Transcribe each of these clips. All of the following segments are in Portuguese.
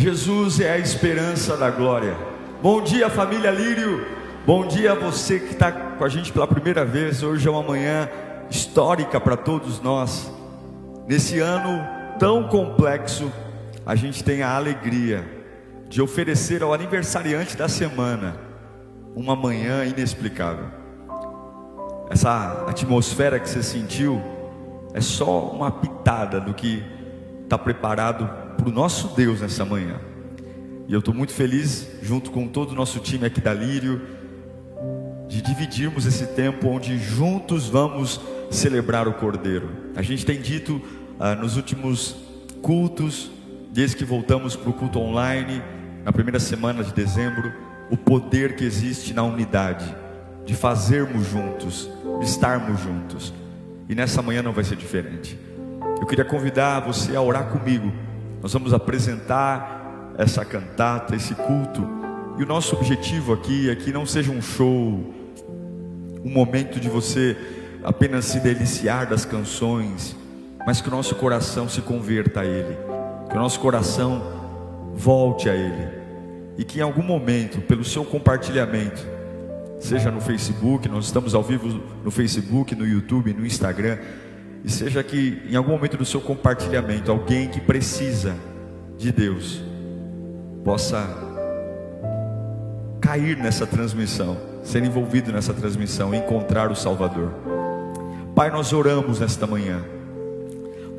Jesus é a esperança da glória. Bom dia, família Lírio. Bom dia a você que está com a gente pela primeira vez. Hoje é uma manhã histórica para todos nós. Nesse ano tão complexo, a gente tem a alegria de oferecer ao aniversariante da semana uma manhã inexplicável. Essa atmosfera que você sentiu é só uma pitada do que está preparado para o nosso Deus nessa manhã. E eu estou muito feliz, junto com todo o nosso time aqui da Lírio, de dividirmos esse tempo onde juntos vamos celebrar o Cordeiro. A gente tem dito nos últimos cultos, desde que voltamos para o culto online, na primeira semana de dezembro, o poder que existe na unidade, de fazermos juntos, de estarmos juntos. E nessa manhã não vai ser diferente. Eu queria convidar você a orar comigo. Nós vamos apresentar essa cantata, esse culto. E o nosso objetivo aqui é que não seja um show, um momento de você apenas se deliciar das canções, mas que o nosso coração se converta a Ele, que o nosso coração volte a Ele, e que em algum momento, pelo seu compartilhamento, seja no Facebook, nós estamos ao vivo no Facebook, no YouTube, no Instagram, e seja que em algum momento do seu compartilhamento, alguém que precisa de Deus possa cair nessa transmissão, ser envolvido nessa transmissão, encontrar o Salvador. Pai, nós oramos nesta manhã.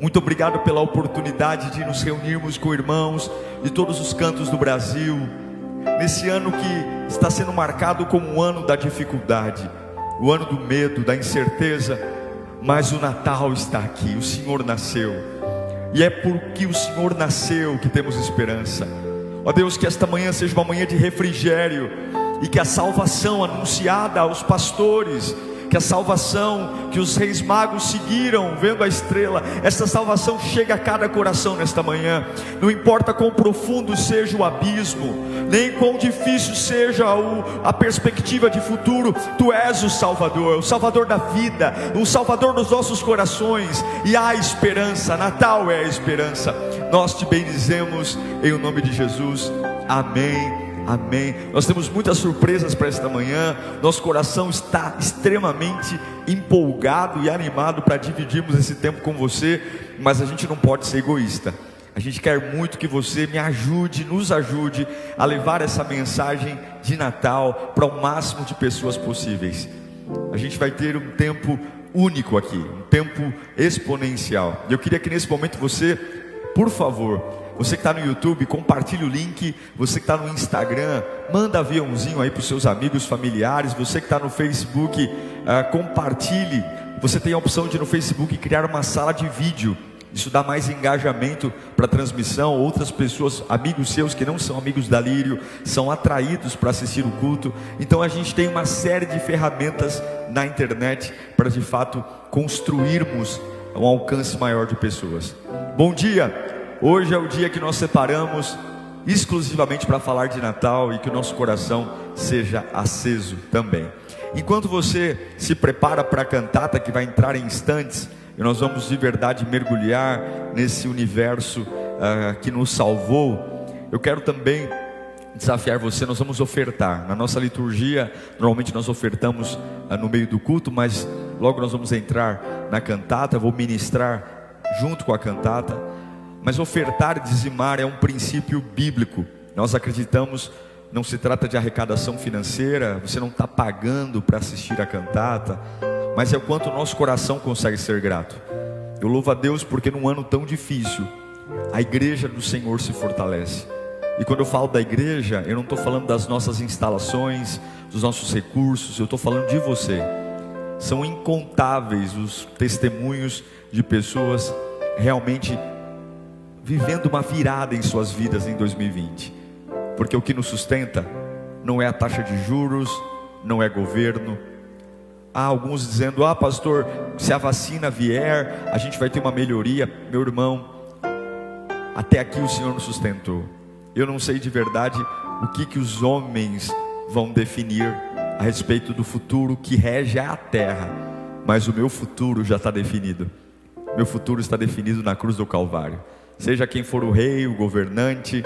Muito obrigado pela oportunidade de nos reunirmos com irmãos de todos os cantos do Brasil, nesse ano que está sendo marcado como o ano da dificuldade, o ano do medo, da incerteza, mas o Natal está aqui, o Senhor nasceu, e é porque o Senhor nasceu que temos esperança. Ó Deus, que esta manhã seja uma manhã de refrigério, e que a salvação anunciada aos pastores, que a salvação que os reis magos seguiram vendo a estrela, essa salvação chega a cada coração nesta manhã. Não importa quão profundo seja o abismo, nem quão difícil seja a perspectiva de futuro, Tu és o Salvador da vida, o Salvador dos nossos corações, e há esperança. Natal é a esperança. Nós te bendizemos em nome de Jesus, amém. Amém. Nós temos muitas surpresas para esta manhã. Nosso coração está extremamente empolgado e animado para dividirmos esse tempo com você. Mas a gente não pode ser egoísta. A gente quer muito que você me ajude, nos ajude a levar essa mensagem de Natal para o máximo de pessoas possíveis. A gente vai ter um tempo único aqui, um tempo exponencial. E eu queria que nesse momento você, por favor, você que está no YouTube, compartilhe o link. Você que está no Instagram, manda aviãozinho aí para os seus amigos, familiares. Você que está no Facebook, compartilhe. Você tem a opção de no Facebook criar uma sala de vídeo. Isso dá mais engajamento para a transmissão. Outras pessoas, amigos seus que não são amigos da Lírio, são atraídos para assistir o culto. Então a gente tem uma série de ferramentas na internet para de fato construirmos um alcance maior de pessoas. Bom dia! Hoje é o dia que nós separamos exclusivamente para falar de Natal, e que o nosso coração seja aceso também. Enquanto você se prepara para a cantata que vai entrar em instantes, e nós vamos de verdade mergulhar nesse universo que nos salvou, eu quero também desafiar você. Nós vamos ofertar. Na nossa liturgia, normalmente nós ofertamos no meio do culto, mas logo nós vamos entrar na cantata. Eu vou ministrar junto com a cantata. Mas ofertar e dizimar é um princípio bíblico. Nós acreditamos, não se trata de arrecadação financeira, você não está pagando para assistir a cantata, mas é o quanto o nosso coração consegue ser grato. Eu louvo a Deus porque num ano tão difícil, a igreja do Senhor se fortalece. E quando eu falo da igreja, eu não estou falando das nossas instalações, dos nossos recursos, eu estou falando de você. São incontáveis os testemunhos de pessoas realmente vivendo uma virada em suas vidas em 2020, porque o que nos sustenta não é a taxa de juros, não é governo. Há alguns dizendo: pastor, se a vacina vier, a gente vai ter uma melhoria. Meu irmão, até aqui o Senhor nos sustentou. Eu não sei de verdade o que os homens vão definir a respeito do futuro que rege a terra, mas o meu futuro já está definido. Meu futuro está definido na cruz do Calvário. Seja quem for o rei, o governante,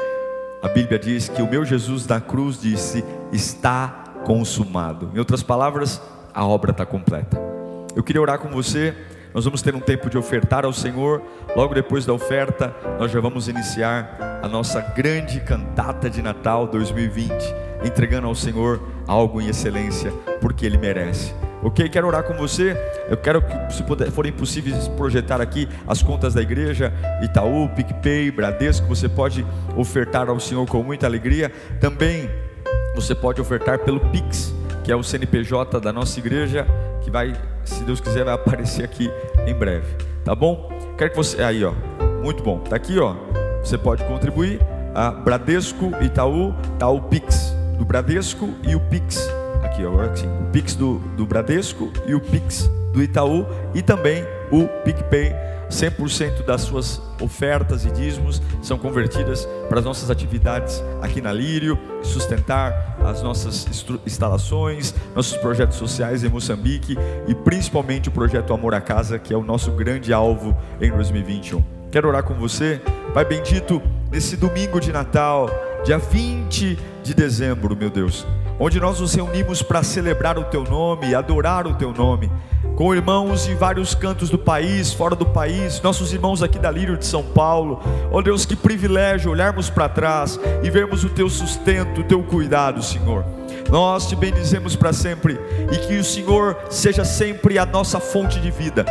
a Bíblia diz que o meu Jesus na cruz disse: está consumado. Em outras palavras, a obra está completa. Eu queria orar com você. Nós vamos ter um tempo de ofertar ao Senhor. Logo depois da oferta, nós já vamos iniciar a nossa grande cantata de Natal 2020, entregando ao Senhor algo em excelência, porque Ele merece. Ok? Quero orar com você. Eu quero que, se forem possíveis, projetar aqui as contas da igreja: Itaú, PicPay, Bradesco. Você pode ofertar ao Senhor com muita alegria. Também você pode ofertar pelo Pix, que é o CNPJ da nossa igreja, que vai, se Deus quiser, vai aparecer aqui em breve, tá bom? Quero que você, aí ó, muito bom, tá aqui ó, você pode contribuir, a Bradesco, Itaú, tá o Pix do Bradesco e o Pix, aqui ó, agora sim, o Pix do Bradesco e o Pix do Itaú, e também o PicPay. 100% das suas ofertas e dízimos são convertidas para as nossas atividades aqui na Lírio, sustentar as nossas instalações, nossos projetos sociais em Moçambique e principalmente o projeto Amor à Casa, que é o nosso grande alvo em 2021. Quero orar com você. Pai bendito, nesse domingo de Natal, dia 20 de dezembro, meu Deus, onde nós nos reunimos para celebrar o Teu nome, adorar o Teu nome, com irmãos em vários cantos do país, fora do país, nossos irmãos aqui da Lírio de São Paulo. Oh Deus, que privilégio olharmos para trás e vermos o Teu sustento, o Teu cuidado, Senhor. Nós Te bendizemos para sempre, e que o Senhor seja sempre a nossa fonte de vida.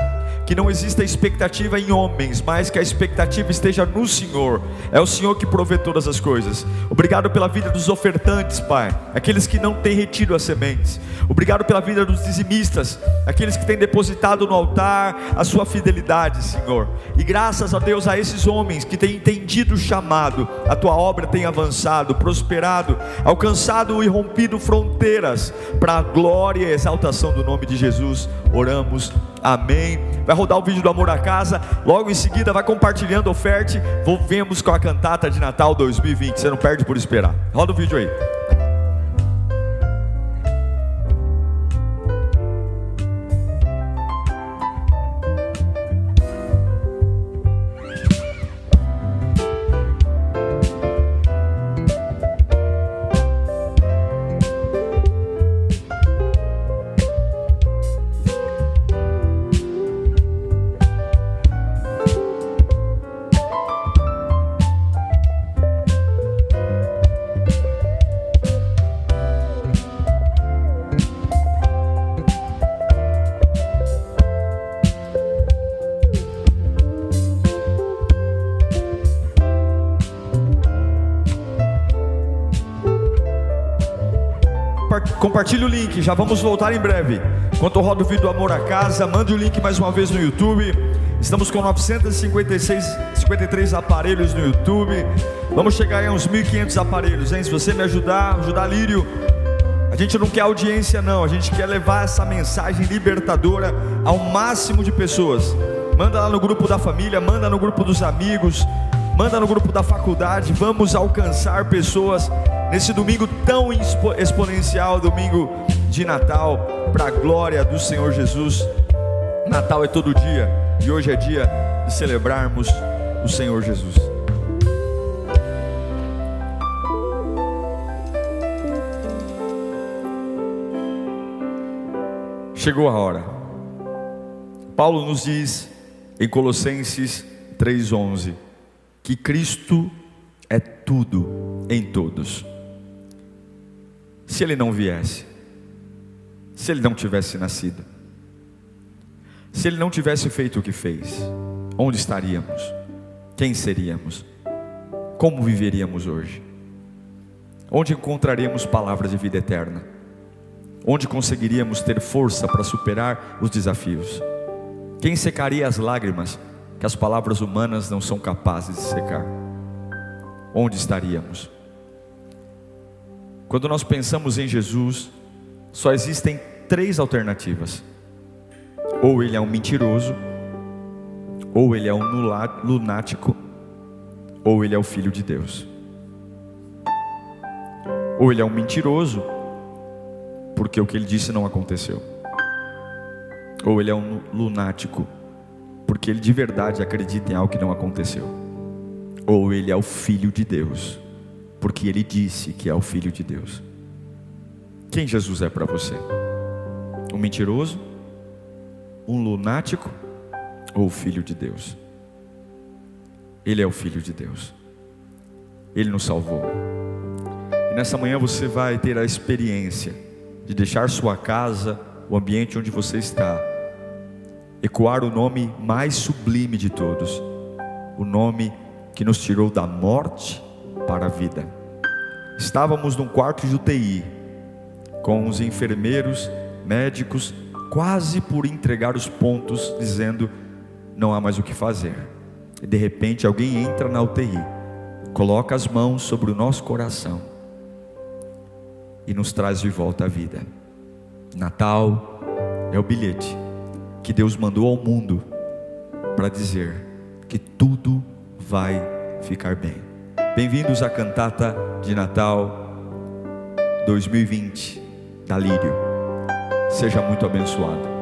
Que não exista expectativa em homens, mas que a expectativa esteja no Senhor. É o Senhor que provê todas as coisas. Obrigado pela vida dos ofertantes, Pai, aqueles que não têm retido as sementes. Obrigado pela vida dos dizimistas, aqueles que têm depositado no altar a sua fidelidade, Senhor. E graças a Deus, a esses homens que têm entendido o chamado, a Tua obra tem avançado, prosperado, alcançado e rompido fronteiras, para a glória e a exaltação do nome de Jesus. Oramos, amém. Vai rodar o vídeo do Amor à Casa, logo em seguida vai compartilhando, oferte. Volvemos com a cantata de Natal 2020, você não perde por esperar. Roda o vídeo aí. Compartilhe o link, já vamos voltar em breve. Enquanto eu rodo o vídeo do Amor à Casa, mande o link mais uma vez no YouTube. Estamos com 953 aparelhos no YouTube. Vamos chegar a uns 1.500 aparelhos, hein? Se você me ajudar a Lírio, a gente não quer audiência não, a gente quer levar essa mensagem libertadora ao máximo de pessoas. Manda lá no grupo da família, manda no grupo dos amigos, manda no grupo da faculdade. Vamos alcançar pessoas nesse domingo tão exponencial, domingo de Natal, para a glória do Senhor Jesus. Natal é todo dia, e hoje é dia de celebrarmos o Senhor Jesus. Chegou a hora. Paulo nos diz em Colossenses 3:11 que Cristo é tudo em todos. Se Ele não viesse, se Ele não tivesse nascido, se Ele não tivesse feito o que fez, onde estaríamos? Quem seríamos? Como viveríamos hoje? Onde encontraríamos palavras de vida eterna? Onde conseguiríamos ter força para superar os desafios? Quem secaria as lágrimas que as palavras humanas não são capazes de secar? Onde estaríamos? Quando nós pensamos em Jesus, só existem 3 alternativas: ou Ele é um mentiroso, ou Ele é um lunático, ou Ele é o Filho de Deus. Ou Ele é um mentiroso, porque o que Ele disse não aconteceu, ou Ele é um lunático, porque Ele de verdade acredita em algo que não aconteceu, ou Ele é o Filho de Deus, porque Ele disse que é o Filho de Deus. Quem Jesus é para você? Um mentiroso? Um lunático? Ou o Filho de Deus? Ele é o Filho de Deus. Ele nos salvou. E nessa manhã você vai ter a experiência de deixar sua casa, o ambiente onde você está, ecoar o nome mais sublime de todos, o nome que nos tirou da morte para a vida. Estávamos num quarto de UTI, com os enfermeiros, médicos, quase por entregar os pontos, dizendo: não há mais o que fazer. E de repente alguém entra na UTI, coloca as mãos sobre o nosso coração e nos traz de volta à vida. Natal é o bilhete que Deus mandou ao mundo para dizer que tudo vai ficar bem. Bem-vindos à cantata de Natal 2020 da Lírio. Seja muito abençoado.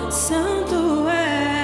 Santo és,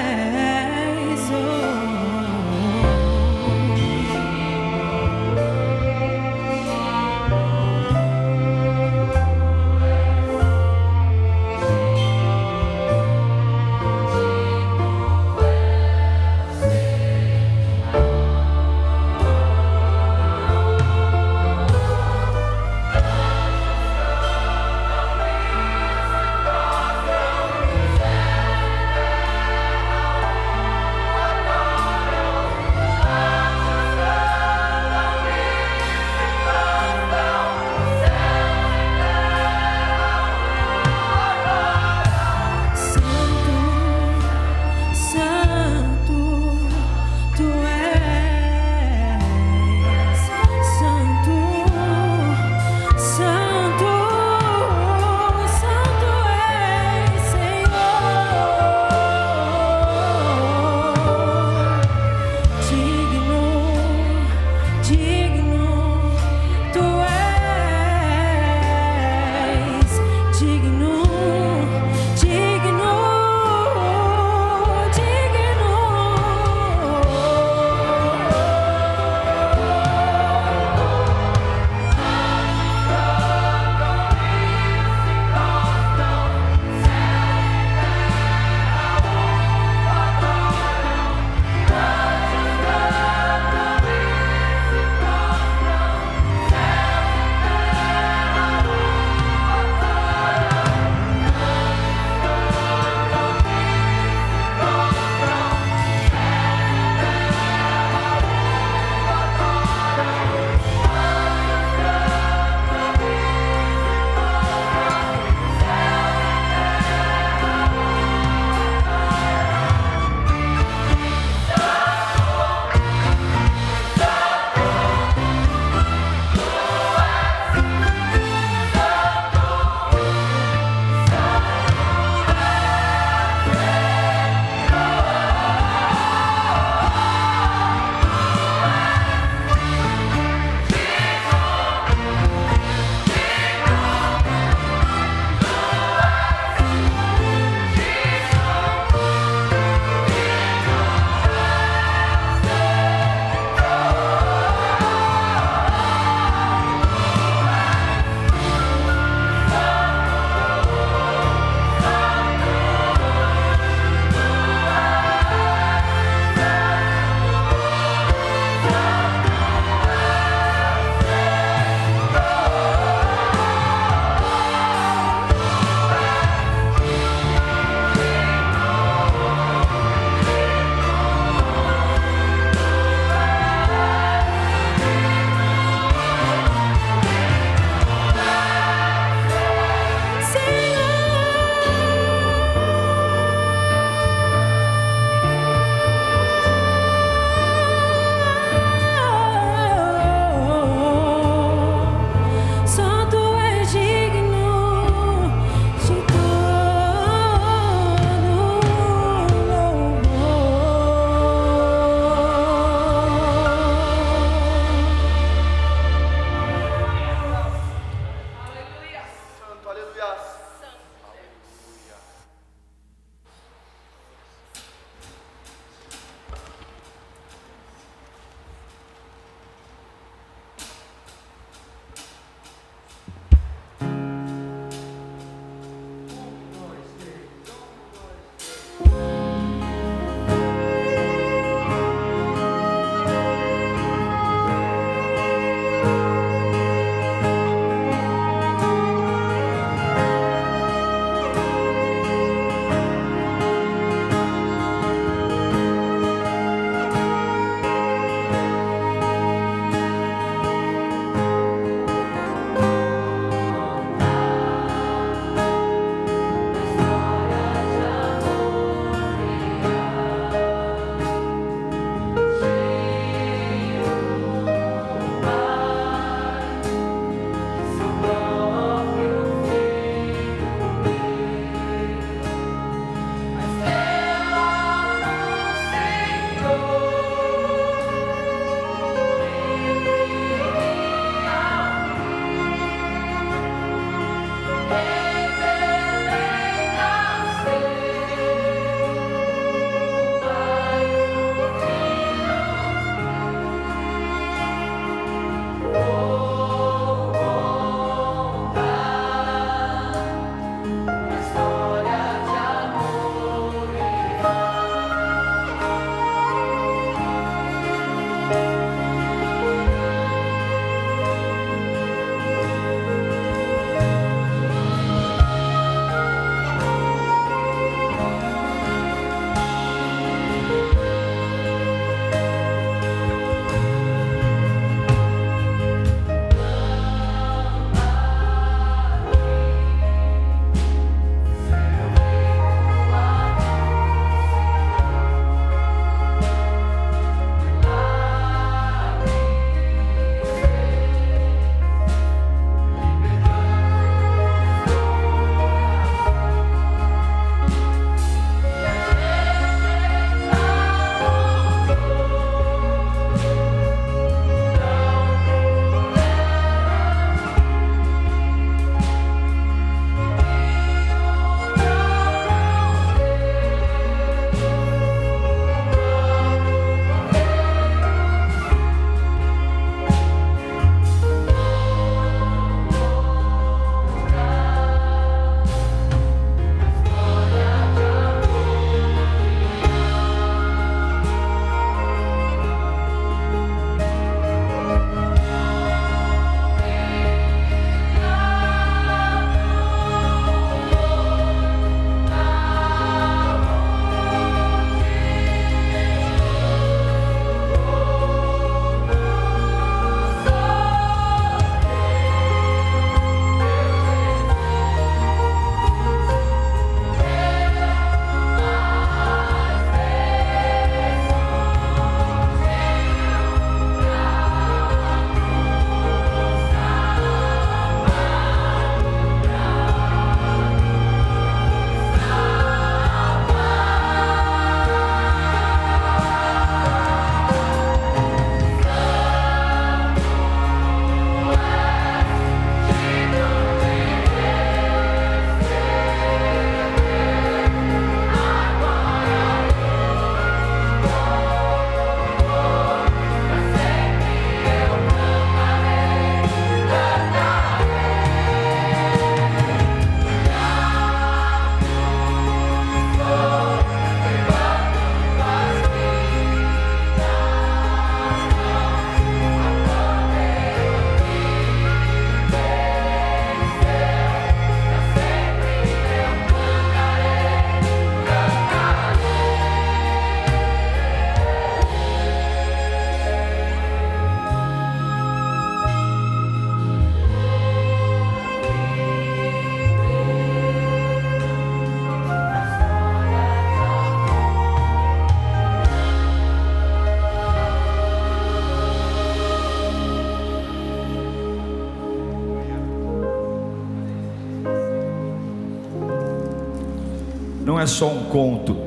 não é só um conto,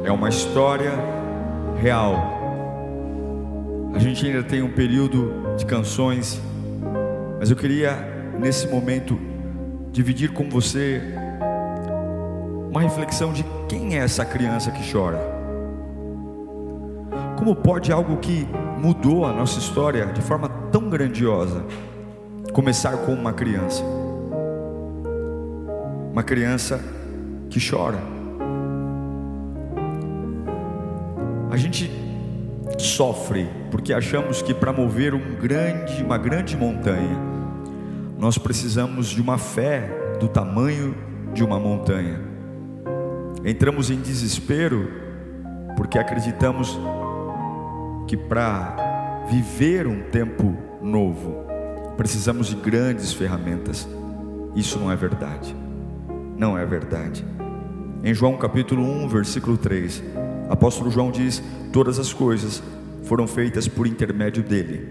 é uma história real. A gente ainda tem um período de canções, mas eu queria nesse momento dividir com você uma reflexão de quem é essa criança que chora. Como pode algo que mudou a nossa história de forma tão grandiosa começar com uma criança? Uma criança que chora. A gente sofre porque achamos que para mover uma grande montanha, nós precisamos de uma fé do tamanho de uma montanha. Entramos em desespero porque acreditamos que para viver um tempo novo precisamos de grandes ferramentas. Isso não é verdade. Não é verdade. Em João capítulo 1, versículo 3, apóstolo João diz: todas as coisas foram feitas por intermédio dele,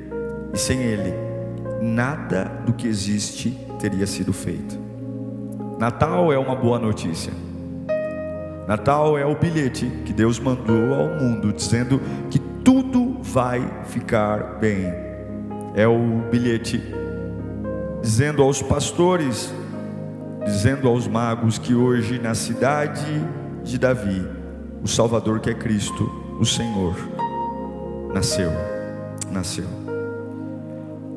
e sem ele nada do que existe teria sido feito. Natal é uma boa notícia. Natal é o bilhete que Deus mandou ao mundo dizendo que tudo vai ficar bem. É o bilhete dizendo aos pastores, dizendo aos magos que hoje na cidade de Davi, o Salvador, que é Cristo, o Senhor, nasceu.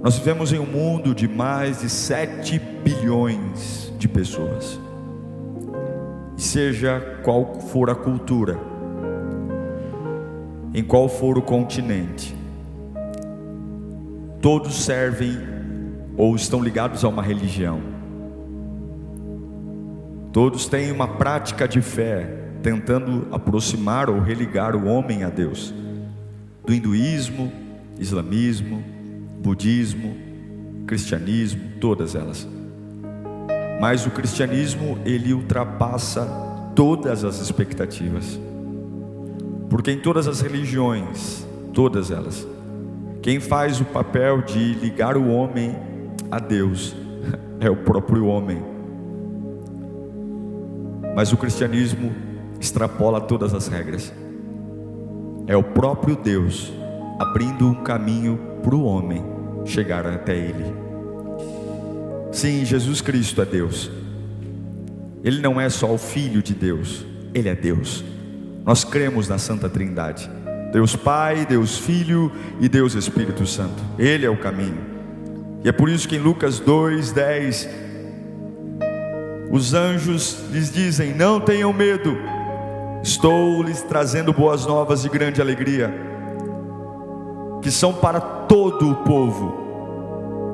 Nós vivemos em um mundo de mais de 7 bilhões de pessoas. Seja qual for a cultura, em qual for o continente, todos servem ou estão ligados a uma religião. Todos têm uma prática de fé, tentando aproximar ou religar o homem a Deus. Do hinduísmo, islamismo, budismo, cristianismo, todas elas. Mas o cristianismo, ele ultrapassa todas as expectativas. Porque em todas as religiões, todas elas, quem faz o papel de ligar o homem a Deus é o próprio homem. Mas o cristianismo extrapola todas as regras. É o próprio Deus abrindo um caminho para o homem chegar até Ele. Sim, Jesus Cristo é Deus. Ele não é só o Filho de Deus, Ele é Deus. Nós cremos na Santa Trindade, Deus Pai, Deus Filho e Deus Espírito Santo. Ele é o caminho. E é por isso que em Lucas 2:10 os anjos lhes dizem: não tenham medo, estou lhes trazendo boas novas de grande alegria, que são para todo o povo.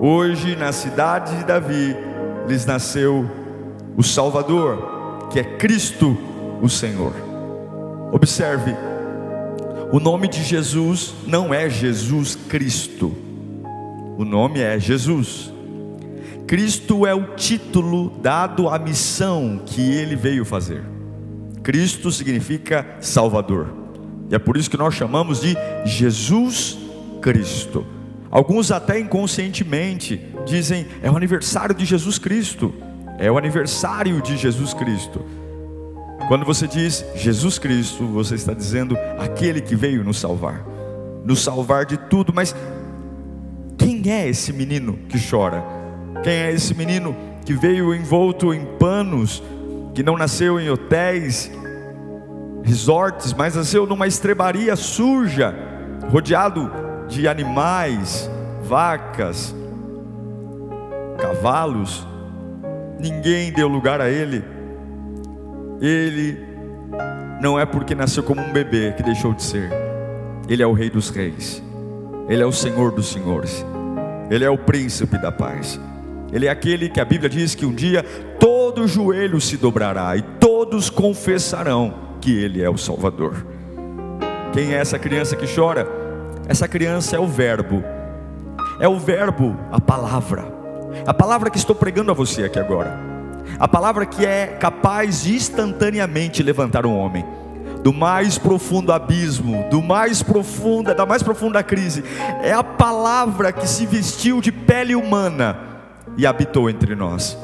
Hoje na cidade de Davi lhes nasceu o Salvador, que é Cristo o Senhor. Observe, o nome de Jesus não é Jesus Cristo, o nome é Jesus. Cristo é o título dado à missão que Ele veio fazer. Cristo significa Salvador, e é por isso que nós chamamos de Jesus Cristo. Alguns até inconscientemente dizem: é o aniversário de Jesus Cristo, é o aniversário de Jesus Cristo. Quando você diz Jesus Cristo, você está dizendo aquele que veio nos salvar de tudo. Mas quem é esse menino que chora? Quem é esse menino que veio envolto em panos, que não nasceu em hotéis, resorts, mas nasceu numa estrebaria suja, rodeado de animais, vacas, cavalos? Ninguém deu lugar a ele. Ele não é porque nasceu como um bebê que deixou de ser. Ele é o Rei dos Reis, Ele é o Senhor dos Senhores, Ele é o Príncipe da Paz. Ele é aquele que a Bíblia diz que um dia todo joelho se dobrará e todos confessarão que Ele é o Salvador. Quem é essa criança que chora? Essa criança é o Verbo, a palavra que estou pregando a você aqui agora, a palavra que é capaz de instantaneamente levantar um homem do mais profundo abismo, da mais profunda crise. É a palavra que se vestiu de pele humana e habitou entre nós.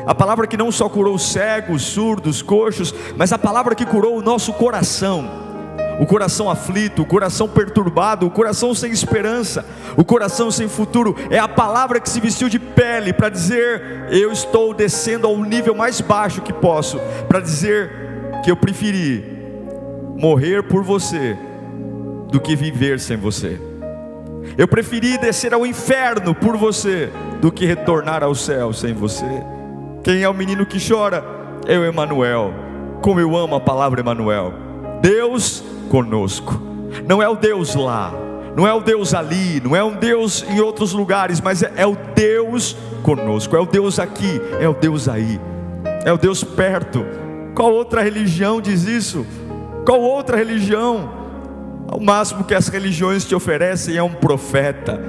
A palavra que não só curou cegos, surdos, coxos, mas a palavra que curou o nosso coração. O coração aflito, o coração perturbado, o coração sem esperança, o coração sem futuro. É a palavra que se vestiu de pele para dizer: eu estou descendo ao nível mais baixo que posso, para dizer que eu preferi morrer por você do que viver sem você. Eu preferi descer ao inferno por você do que retornar ao céu sem você. Quem é o menino que chora? É o Emanuel. Como eu amo a palavra Emanuel. Deus conosco. Não é o Deus lá, não é o Deus ali, não é um Deus em outros lugares, mas é o Deus conosco. É o Deus aqui, é o Deus aí, é o Deus perto. Qual outra religião diz isso? Qual outra religião? O máximo que as religiões te oferecem é um profeta,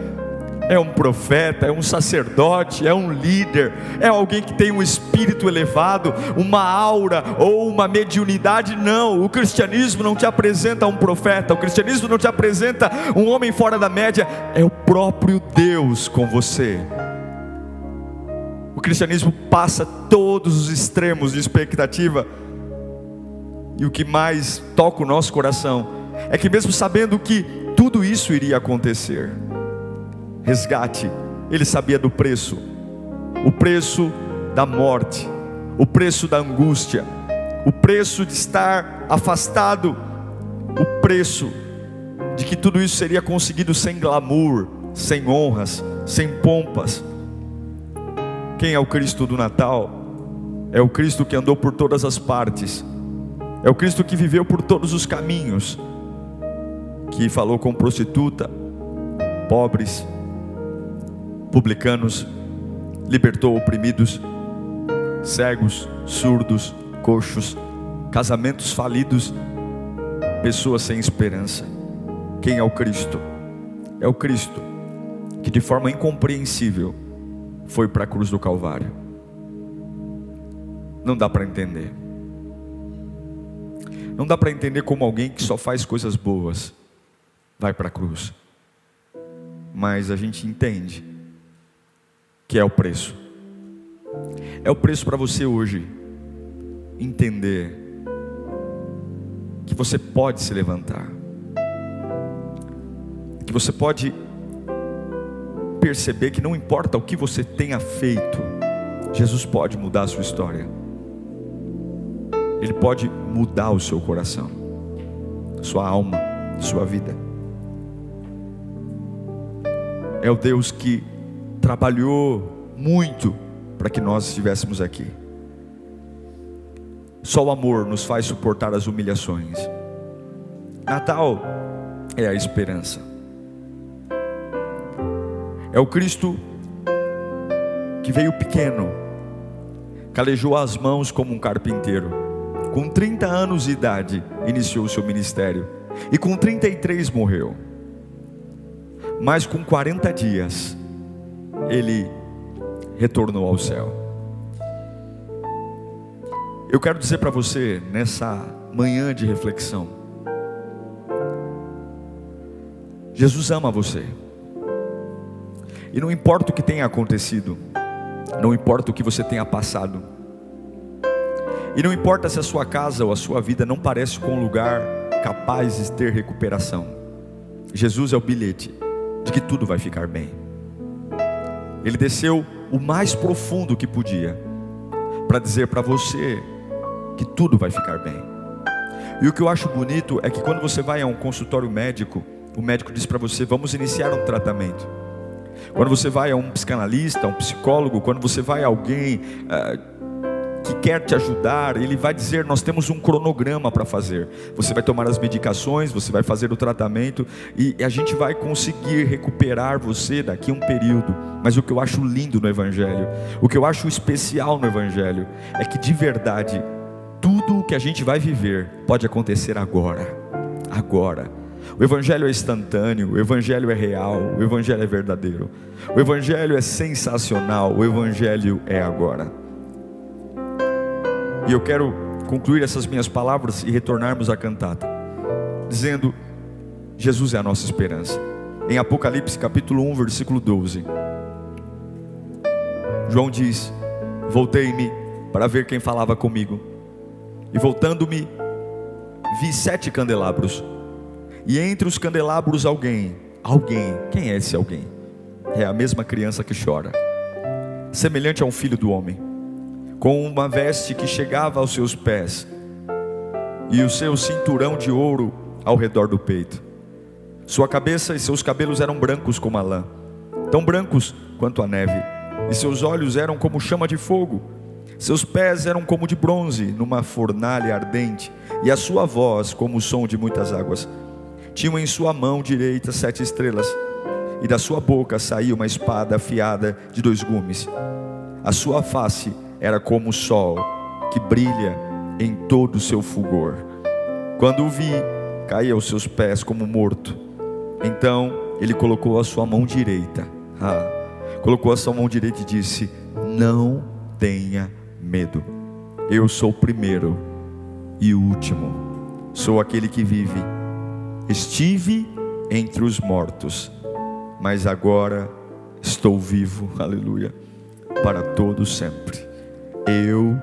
é um sacerdote, é um líder, é alguém que tem um espírito elevado, uma aura ou uma mediunidade. Não, o cristianismo não te apresenta um profeta, o cristianismo não te apresenta um homem fora da média, é o próprio Deus com você. O cristianismo passa todos os extremos de expectativa, e o que mais toca o nosso coração é que, mesmo sabendo que tudo isso iria acontecer, resgate, ele sabia do preço, o preço da morte, o preço da angústia, o preço de estar afastado, o preço de que tudo isso seria conseguido sem glamour, sem honras, sem pompas. Quem é o Cristo do Natal? É o Cristo que andou por todas as partes, é o Cristo que viveu por todos os caminhos, que falou com prostituta, pobres, publicanos, libertou oprimidos, cegos, surdos, coxos, casamentos falidos, pessoas sem esperança. Quem é o Cristo? É o Cristo que de forma incompreensível foi para a cruz do Calvário. Não dá para entender. Não dá para entender como alguém que só faz coisas boas vai para a cruz. Mas a gente entende que é o preço. É o preço para você hoje entender que você pode se levantar, que você pode perceber que não importa o que você tenha feito, Jesus pode mudar a sua história. Ele pode mudar o seu coração, sua alma, sua vida. É o Deus que trabalhou muito para que nós estivéssemos aqui. Só o amor nos faz suportar as humilhações. Natal é a esperança. É o Cristo que veio pequeno, calejou as mãos como um carpinteiro. Com 30 anos de idade iniciou o seu ministério, e com 33 morreu. Mas com 40 dias ele retornou ao céu. Eu quero dizer para você, nessa manhã de reflexão, Jesus ama você. E não importa o que tenha acontecido, não importa o que você tenha passado, e não importa se a sua casa ou a sua vida não parece com um lugar capaz de ter recuperação, Jesus é o bilhete de que tudo vai ficar bem. Ele desceu o mais profundo que podia para dizer para você que tudo vai ficar bem. E o que eu acho bonito é que quando você vai a um consultório médico, o médico diz para você: vamos iniciar um tratamento. Quando você vai a um psicanalista, a um psicólogo, quando você vai a alguém que quer te ajudar, ele vai dizer: nós temos um cronograma para fazer. Você vai tomar as medicações, você vai fazer o tratamento, e a gente vai conseguir recuperar você daqui a um período. Mas o que eu acho lindo no Evangelho, o que eu acho especial no Evangelho, é que de verdade, tudo o que a gente vai viver pode acontecer agora. Agora. O Evangelho é instantâneo, o Evangelho é real, o Evangelho é verdadeiro, o Evangelho é sensacional, o Evangelho é agora. E eu quero concluir essas minhas palavras e retornarmos à cantata, dizendo: Jesus é a nossa esperança. Em Apocalipse capítulo 1, versículo 12, João diz: Voltei-me para ver quem falava comigo, e voltando-me, vi 7 candelabros, e entre os candelabros alguém, quem é esse alguém? É a mesma criança que chora, semelhante a um filho do homem, com uma veste que chegava aos seus pés, e o seu cinturão de ouro ao redor do peito. Sua cabeça e seus cabelos eram brancos como a lã, tão brancos quanto a neve, e seus olhos eram como chama de fogo. Seus pés eram como de bronze numa fornalha ardente, e a sua voz como o som de muitas águas. Tinha em sua mão direita 7 estrelas, e da sua boca saía uma espada afiada de 2 gumes. A sua face era como o sol, que brilha em todo o seu fulgor. Quando o vi, caí aos seus pés como morto. Então ele colocou a sua mão direita, e disse: não tenha medo, eu sou o primeiro e o último, sou aquele que vive. Estive entre os mortos, mas agora estou vivo, aleluia, para todo sempre. Eu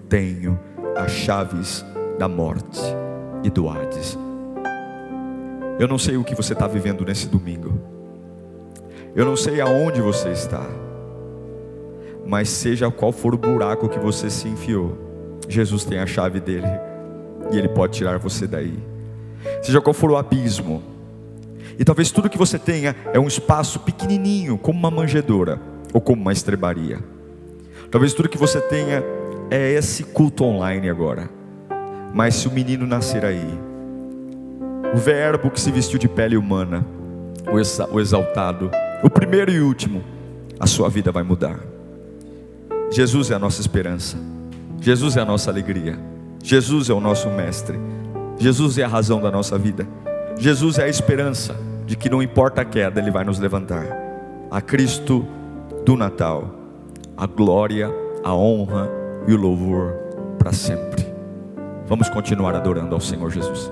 tenho as chaves da morte e do Hades. Eu não sei o que você está vivendo nesse domingo, eu não sei aonde você está, mas seja qual for o buraco que você se enfiou, Jesus tem a chave dele, e Ele pode tirar você daí. Seja qual for o abismo, e talvez tudo que você tenha é um espaço pequenininho, como uma manjedoura, ou como uma estrebaria. Talvez tudo que você tenha é esse culto online agora, mas se o menino nascer aí, o verbo que se vestiu de pele humana, o exaltado, o primeiro e último, a sua vida vai mudar. Jesus é a nossa esperança, Jesus é a nossa alegria, Jesus é o nosso mestre, Jesus é a razão da nossa vida, Jesus é a esperança de que não importa a queda, Ele vai nos levantar. A Cristo do Natal, a glória, a honra e o louvor para sempre. Vamos continuar adorando ao Senhor Jesus.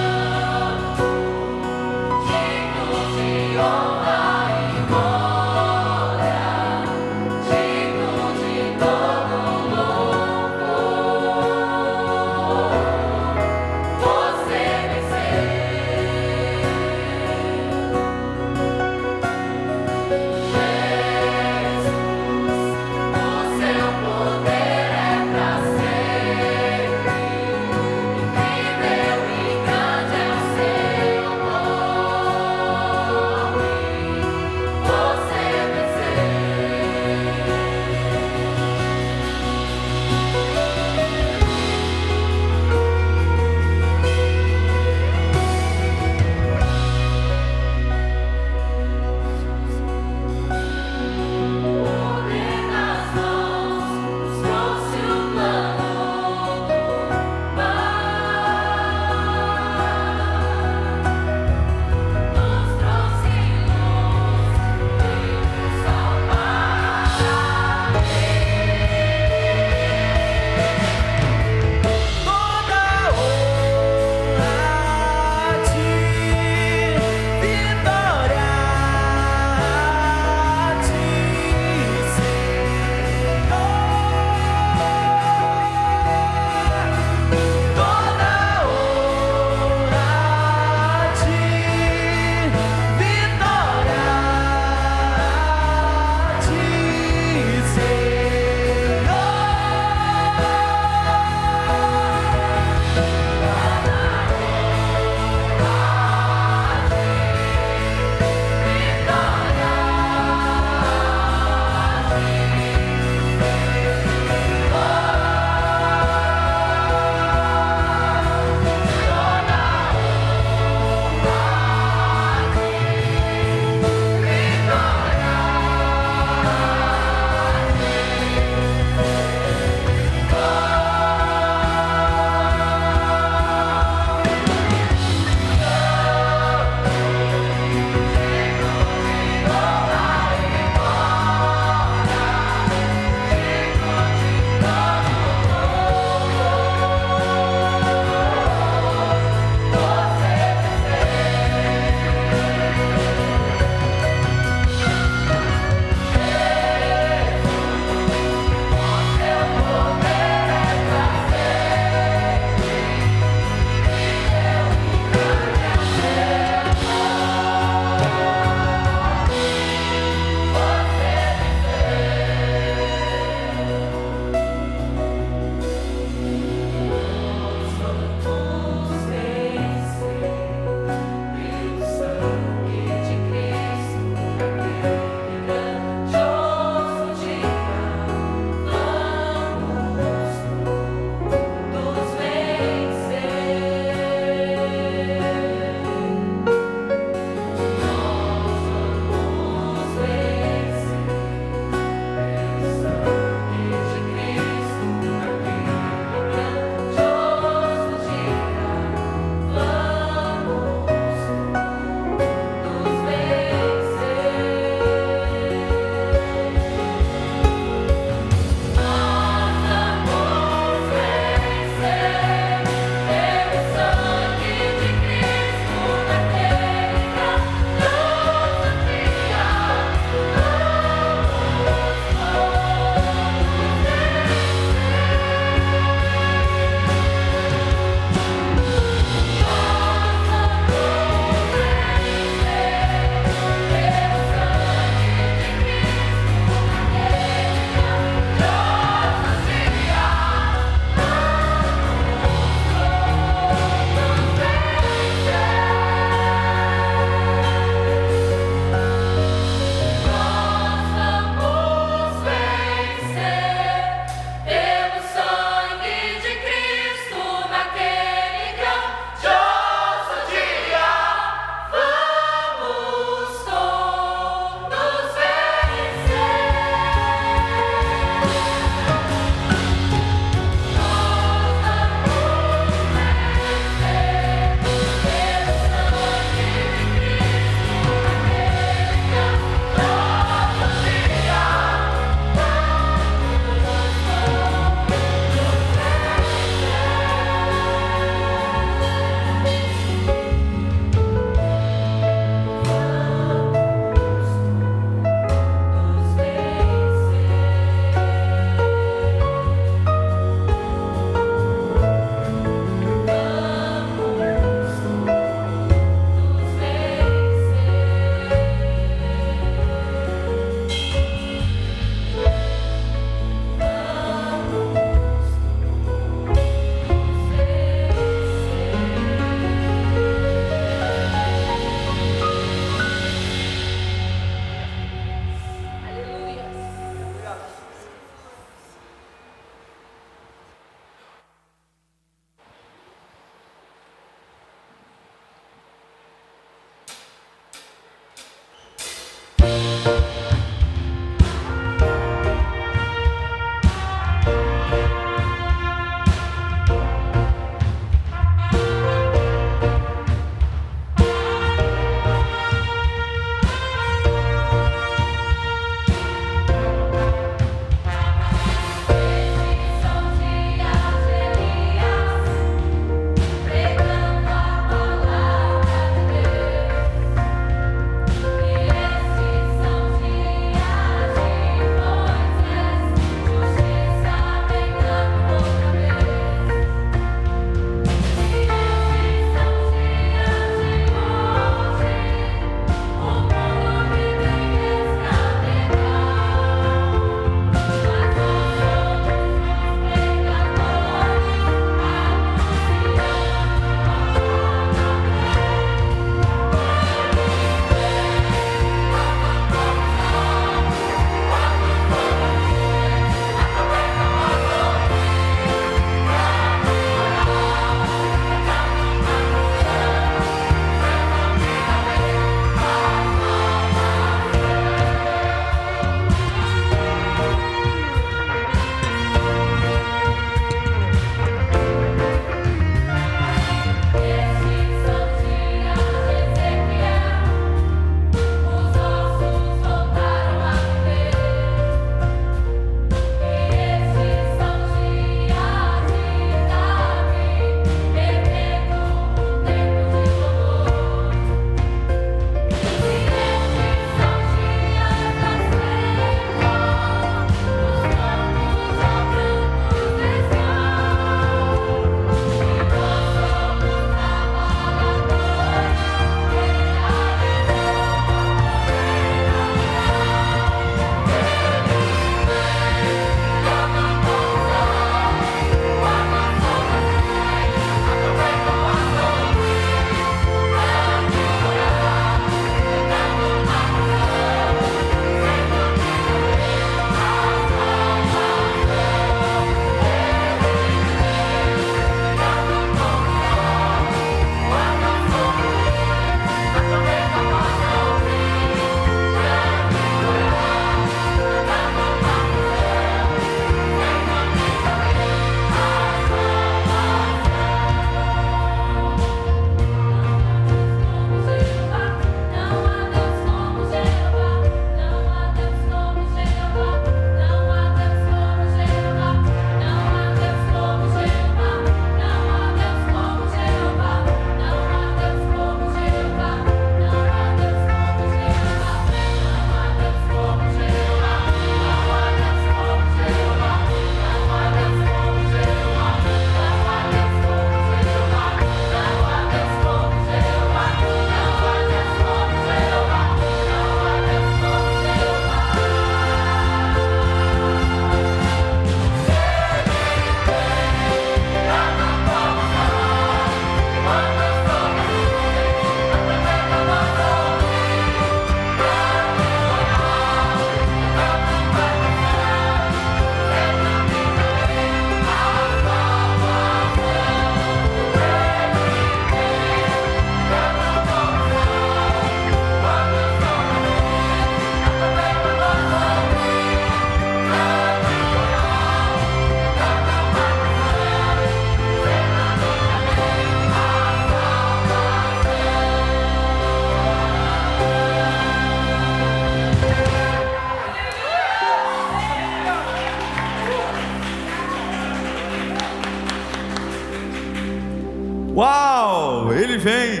Uau, Ele vem,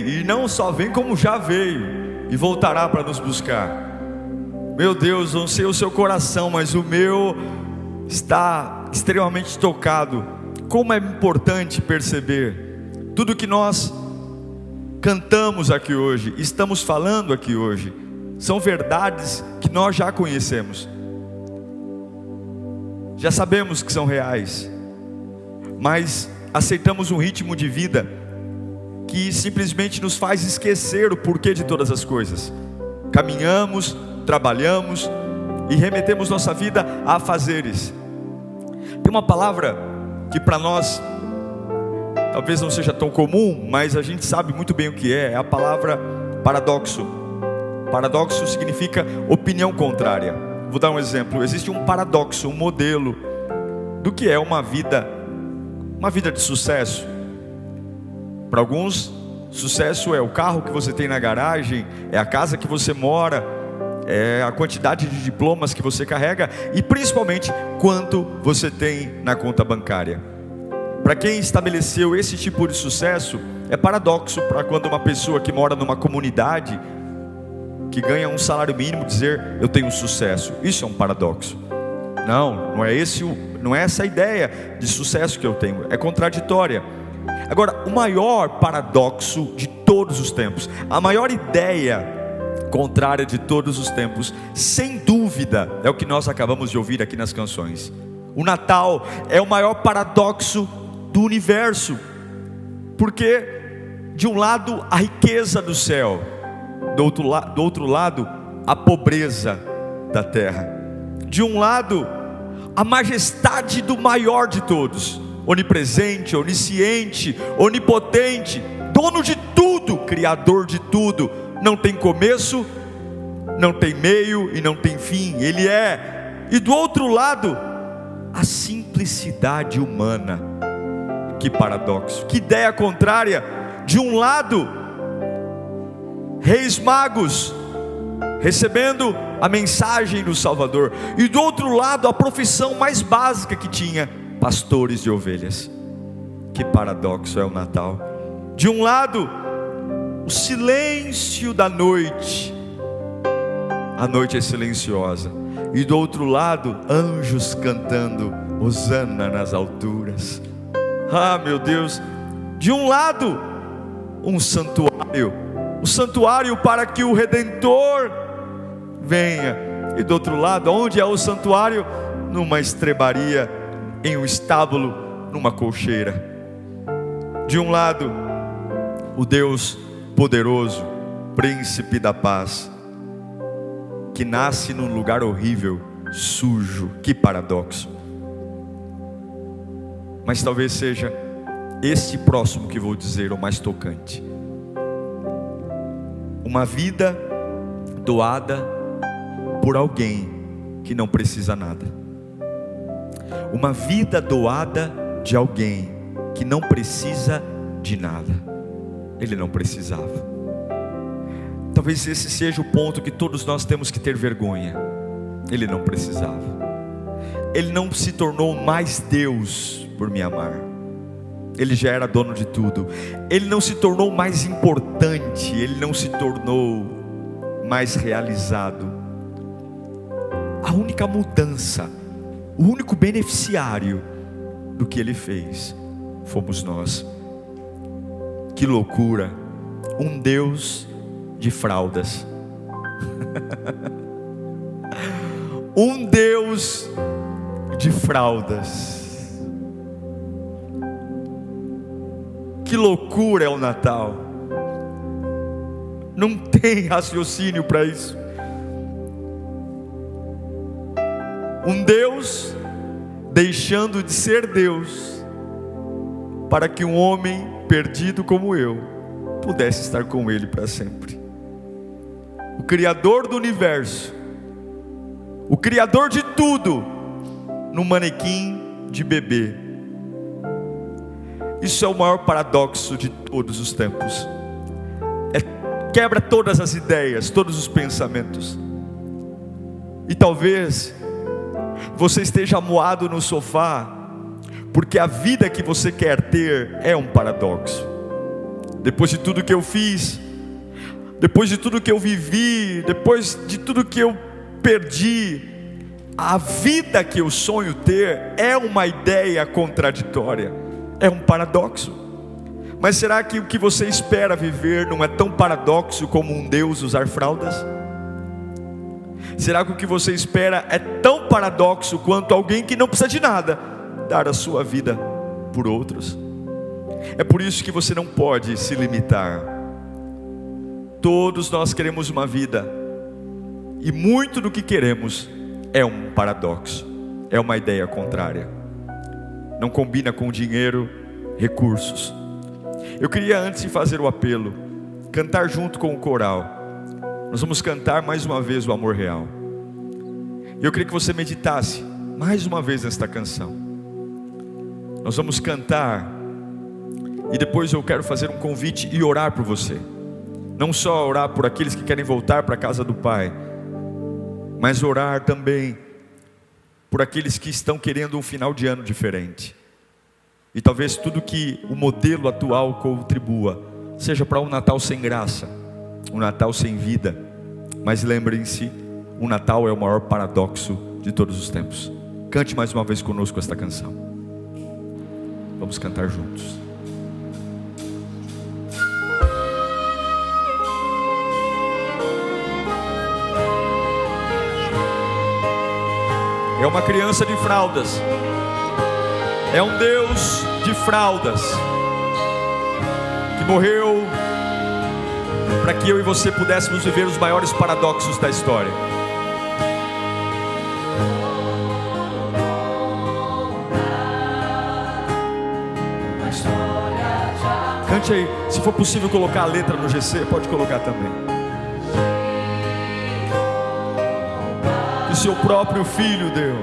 e não só vem como já veio, e voltará para nos buscar. Meu Deus, não sei o seu coração, mas o meu está extremamente tocado. Como é importante perceber tudo que nós cantamos aqui hoje, estamos falando aqui hoje, são verdades que nós já conhecemos, já sabemos que são reais, mas aceitamos um ritmo de vida que simplesmente nos faz esquecer o porquê de todas as coisas. Caminhamos, trabalhamos e remetemos nossa vida a afazeres. Tem uma palavra que para nós talvez não seja tão comum, mas a gente sabe muito bem o que é a palavra paradoxo. Paradoxo significa opinião contrária. Vou dar um exemplo. Existe um paradoxo, um modelo do que é uma vida de sucesso. Para alguns, sucesso é o carro que você tem na garagem, é a casa que você mora, é a quantidade de diplomas que você carrega e principalmente quanto você tem na conta bancária. Para quem estabeleceu esse tipo de sucesso, é paradoxo para quando uma pessoa que mora numa comunidade, que ganha um salário mínimo, dizer: eu tenho sucesso. Isso é um paradoxo. Não é essa a ideia de sucesso que eu tenho, é contraditória. Agora, o maior paradoxo de todos os tempos, a maior ideia contrária de todos os tempos, sem dúvida, é o que nós acabamos de ouvir aqui nas canções. O Natal é o maior paradoxo do universo, porque de um lado a riqueza do céu, do outro lado a pobreza da terra. De um lado a majestade do maior de todos, onipresente, onisciente, onipotente, dono de tudo, criador de tudo, não tem começo, não tem meio e não tem fim, Ele é. E do outro lado, a simplicidade humana. Que paradoxo, que ideia contrária. De um lado, reis magos recebendo a mensagem do Salvador, e do outro lado, a profissão mais básica que tinha: pastores de ovelhas. Que paradoxo é o Natal. De um lado, o silêncio da noite, a noite é silenciosa, e do outro lado, anjos cantando hosana nas alturas. Ah, meu Deus. De um lado, um santuário, o santuário para que o Redentor venha, e do outro lado, onde é o santuário? Numa estrebaria, em um estábulo, numa colcheira. De um lado, o Deus poderoso, príncipe da paz, que nasce num lugar horrível, sujo. Que paradoxo. Mas talvez seja este próximo que vou dizer o mais tocante. Uma vida doada por alguém que não precisa nada. Uma vida doada de alguém que não precisa de nada. Ele não precisava. Talvez esse seja o ponto que todos nós temos que ter vergonha. Ele não precisava. Ele não se tornou mais Deus por me amar. Ele já era dono de tudo. Ele não se tornou mais importante. Ele não se tornou mais realizado. A única mudança, o único beneficiário do que Ele fez, fomos nós. Que loucura. Um Deus de fraldas. Um Deus de fraldas. Que loucura é o Natal. Não tem raciocínio para isso. Um Deus deixando de ser Deus para que um homem perdido como eu pudesse estar com Ele para sempre. O Criador do universo, o Criador de tudo, num manequim de bebê. Isso é o maior paradoxo de todos os tempos. Quebra todas as ideias, todos os pensamentos. E talvez você esteja amuado no sofá, porque a vida que você quer ter é um paradoxo. Depois de tudo que eu fiz, depois de tudo que eu vivi, depois de tudo que eu perdi, a vida que eu sonho ter é uma ideia contraditória, é um paradoxo. Mas será que o que você espera viver não é tão paradoxo como um Deus usar fraldas? Será que o que você espera é tão paradoxo quanto alguém que não precisa de nada dar a sua vida por outros? É por isso que você não pode se limitar. Todos nós queremos uma vida, e muito do que queremos é um paradoxo, é uma ideia contrária. Não combina com dinheiro, recursos. Eu queria, antes de fazer o apelo, cantar junto com o coral. Nós vamos cantar mais uma vez o amor real. E eu queria que você meditasse mais uma vez nesta canção. Nós vamos cantar, e depois eu quero fazer um convite e orar por você. Não só orar por aqueles que querem voltar para a casa do Pai, mas orar também por aqueles que estão querendo um final de ano diferente. E talvez tudo que o modelo atual contribua seja para um Natal sem graça, um Natal sem vida. Mas lembrem-se, o Natal é o maior paradoxo de todos os tempos. Cante mais uma vez conosco esta canção. Vamos cantar juntos. É uma criança de fraldas, é um Deus de fraldas, que morreu para que eu e você pudéssemos viver os maiores paradoxos da história. Cante aí, se for possível colocar a letra no GC, pode colocar também. Que o seu próprio Filho deu.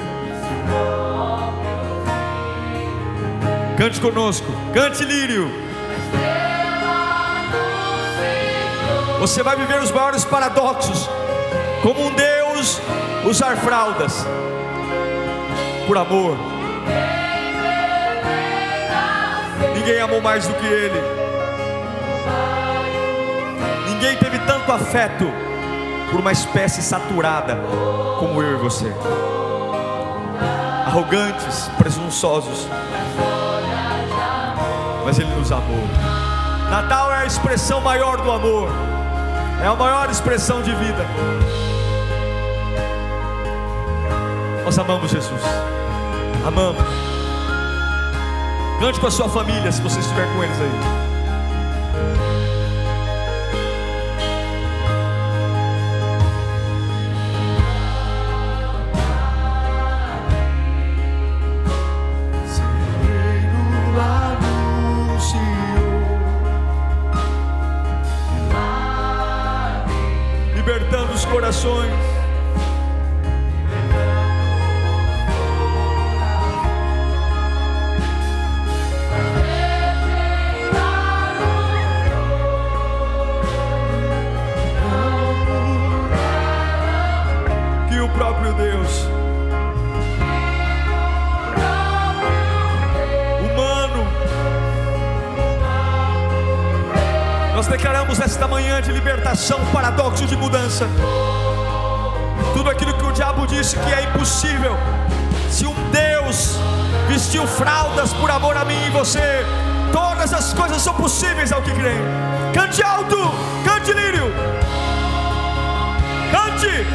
Cante conosco, cante lírio. Você vai viver os maiores paradoxos, como um Deus usar fraldas por amor. Ninguém amou mais do que Ele. Ninguém teve tanto afeto por uma espécie saturada como eu e você. Arrogantes, presunçosos, mas Ele nos amou. Natal é a expressão maior do amor, é a maior expressão de vida. Nós amamos Jesus, amamos. Cante com a sua família, se você estiver com eles aí. Libertando os corações. Que o próprio Deus humano, nós declaramos esta manhã de libertação, paradoxo de mudança. Tudo aquilo que o diabo disse que é impossível, se um Deus vestiu fraldas por amor a mim e você, todas as coisas são possíveis ao que crê. Cante alto, cante lírio, cante.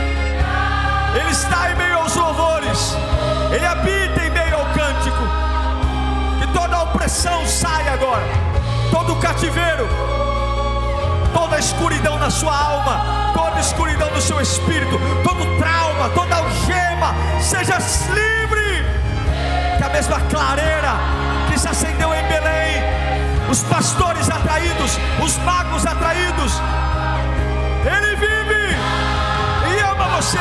Ele está em meio aos louvores, Ele habita em meio ao cântico. Que toda a opressão saia agora, todo o cativeiro, toda a escuridão na sua alma, toda a escuridão no seu espírito, todo trauma, toda algema, seja livre. Que a mesma clareira que se acendeu em Belém, os pastores atraídos, os magos atraídos, Ele vive e ama você.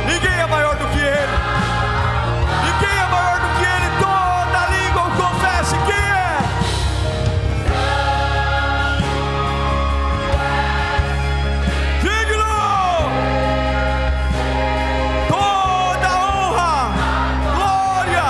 Ninguém é maior do que Ele. Ninguém é maior do que Ele. Toda língua o confesse. Quem é? Digno! Toda honra, glória,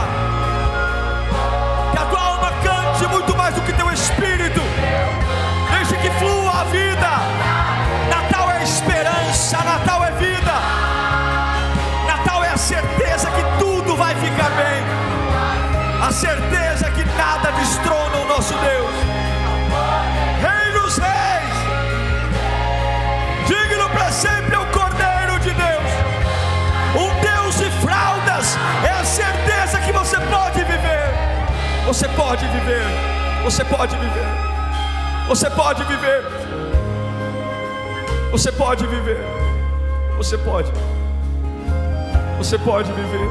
a certeza que nada destrona o nosso Deus, Rei dos Reis, digno para sempre é o Cordeiro de Deus, um Deus de fraldas. É a certeza que você pode viver, você pode viver, você pode viver, você pode viver, você pode viver, você pode viver.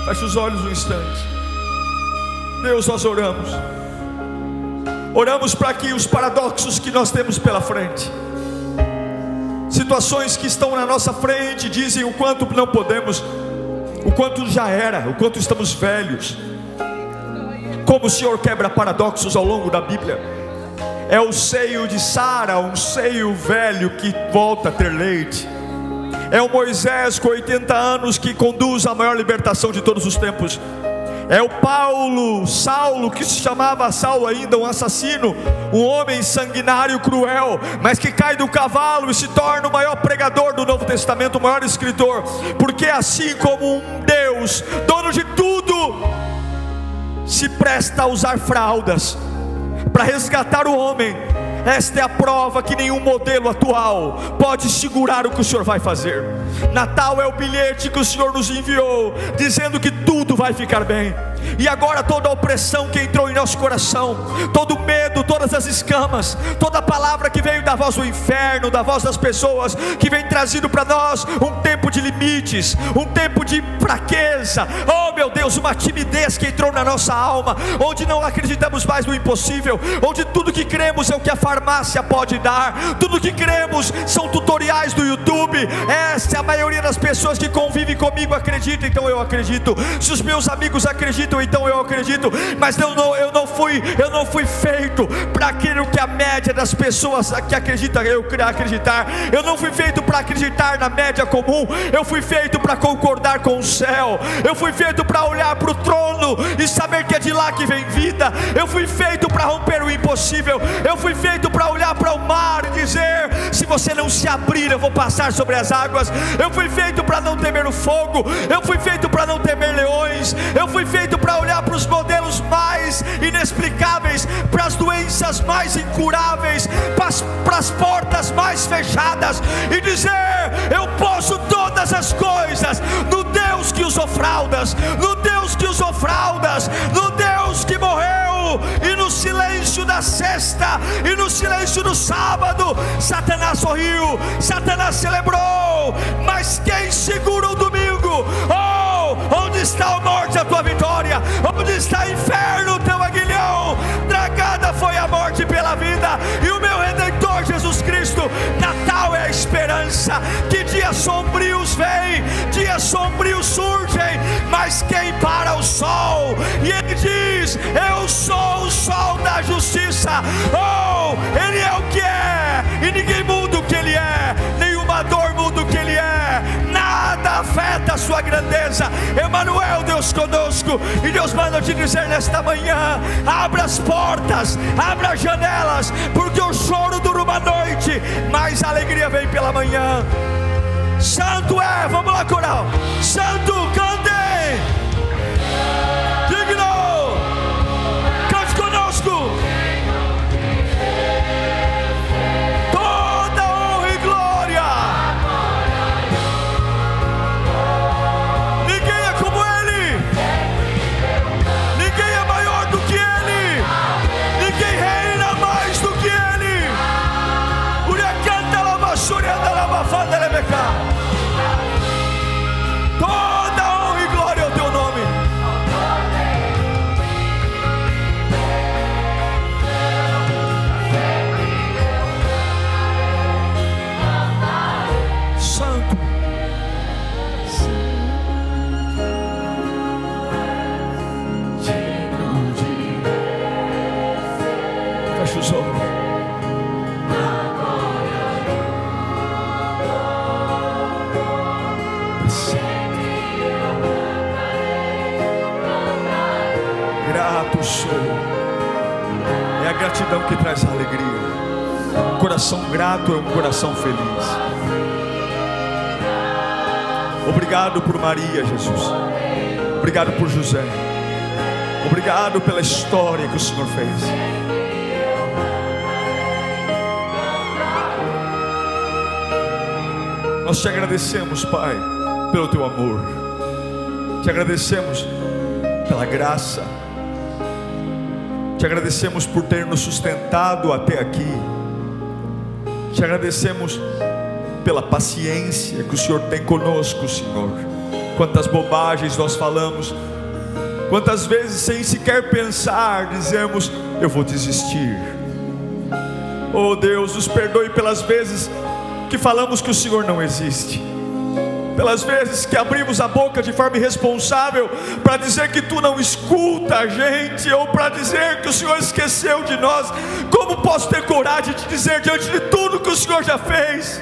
Feche os olhos um instante. Deus, nós oramos para que os paradoxos que nós temos pela frente, situações que estão na nossa frente, dizem o quanto não podemos, o quanto já era, o quanto estamos velhos. Como o Senhor quebra paradoxos ao longo da Bíblia. É o seio de Sara, um seio velho que volta a ter leite. É o Moisés com 80 anos que conduz a maior libertação de todos os tempos. É o Saulo, que se chamava Saulo ainda, um assassino, um homem sanguinário, cruel, mas que cai do cavalo e se torna o maior pregador do Novo Testamento, o maior escritor. Porque assim como um Deus, dono de tudo, se presta a usar fraldas para resgatar o homem, esta é a prova que nenhum modelo atual pode segurar o que o Senhor vai fazer. Natal é o bilhete que o Senhor nos enviou, dizendo que tudo vai ficar bem. E agora toda a opressão que entrou em nosso coração, todo o medo, todas as escamas, toda a palavra que veio da voz do inferno, da voz das pessoas, que vem trazido para nós um tempo de limites, um tempo de fraqueza, oh meu Deus, uma timidez que entrou na nossa alma, onde não acreditamos mais no impossível, onde tudo que cremos é o que a farmácia pode dar, tudo que cremos são tutoriais do YouTube. Essa é a maioria das pessoas que convivem comigo acredita, então eu acredito. Se os meus amigos acreditam, então eu acredito. Mas eu não fui feito para aquilo que a média das pessoas que acreditam eu acreditar. Eu não fui feito para acreditar na média comum. Eu fui feito para concordar com o céu. Eu fui feito para olhar para o trono e saber que é de lá que vem vida. Eu fui feito para romper o impossível. Eu fui feito para olhar para o mar e dizer: se você não se abrir, eu vou passar sobre as águas. Eu fui feito para não temer o fogo. Eu fui feito para não temer leões. Eu fui feito para olhar para os modelos mais inexplicáveis, para as doenças mais incuráveis, para as portas mais fechadas e dizer: eu posso todas as coisas no Deus que usou fraldas, no Deus que usou fraldas, no Deus que morreu. E no silêncio da sexta e no silêncio do sábado, Satanás sorriu, Satanás celebrou. Mas quem segura o domingo? Oh, onde está a morte, a tua vitória? Onde está o inferno, o teu aguilhão? Tragada foi a morte pela vida, e o meu Redentor Jesus Cristo. Natal é a esperança que dias sombrios vêm, dias sombrios surgem, mas quem para o sol? E ele diz: eu sou o sol da justiça. Oh, ele é o que é, e ninguém muda o que ele é, nenhuma dor muda o que ele é, nada afeta a sua grandeza. Emmanuel, Deus conosco. E Deus manda te dizer nesta manhã: abra as portas, abra as janelas, porque o choro dura uma noite, mas a alegria vem pela manhã. Santo é, vamos lá coral, santo, cantem, digno, cante conosco. Toda honra e glória, ninguém é como ele, ninguém é maior do que ele, ninguém reina mais do que ele. Uria canta lava chorenda lava fada lebeca. Toda honra e glória ao teu nome. Santo. Fecha os olhos. Grato sou. É a gratidão que traz a alegria. Um coração grato é um coração feliz. Obrigado por Maria, Jesus. Obrigado por José. Obrigado pela história que o Senhor fez. Nós te agradecemos, Pai, pelo teu amor. Te agradecemos pela graça. Te agradecemos por ter nos sustentado até aqui. Te agradecemos pela paciência que o Senhor tem conosco, Senhor. Quantas bobagens nós falamos, quantas vezes sem sequer pensar dizemos: eu vou desistir. Oh Deus, nos perdoe pelas vezes que falamos que o Senhor não existe, pelas vezes que abrimos a boca de forma irresponsável para dizer que Tu não escuta a gente, ou para dizer que o Senhor esqueceu de nós. Como posso ter coragem de dizer diante de tudo que o Senhor já fez?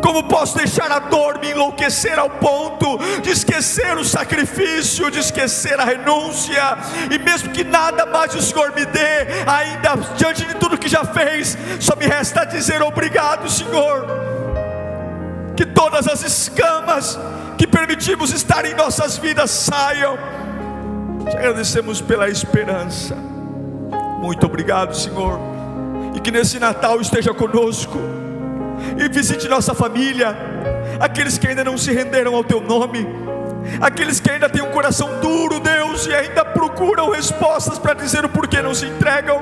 Como posso deixar a dor me enlouquecer ao ponto de esquecer o sacrifício, de esquecer a renúncia, e mesmo que nada mais o Senhor me dê, ainda diante de tudo que já fez, só me resta dizer obrigado, Senhor. Que todas as escamas que permitimos estar em nossas vidas saiam. Te agradecemos pela esperança. Muito obrigado, Senhor. E que nesse Natal esteja conosco e visite nossa família, aqueles que ainda não se renderam ao Teu nome, aqueles que ainda têm um coração duro, Deus, e ainda procuram respostas para dizer o porquê não se entregam,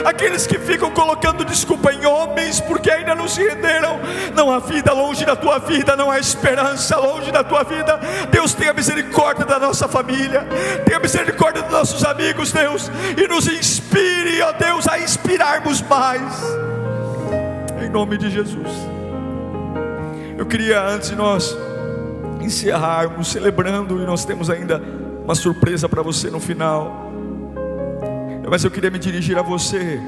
aqueles que ficam colocando desculpa em homens porque ainda não se renderam. Não há vida longe da Tua vida, não há esperança longe da Tua vida. Deus, tenha misericórdia da nossa família, tenha misericórdia dos nossos amigos, Deus, e nos inspire, ó Deus, a inspirarmos mais, em nome de Jesus. Eu queria, antes de nós encerrarmos celebrando, e nós temos ainda uma surpresa para você no final, mas eu queria me dirigir a você.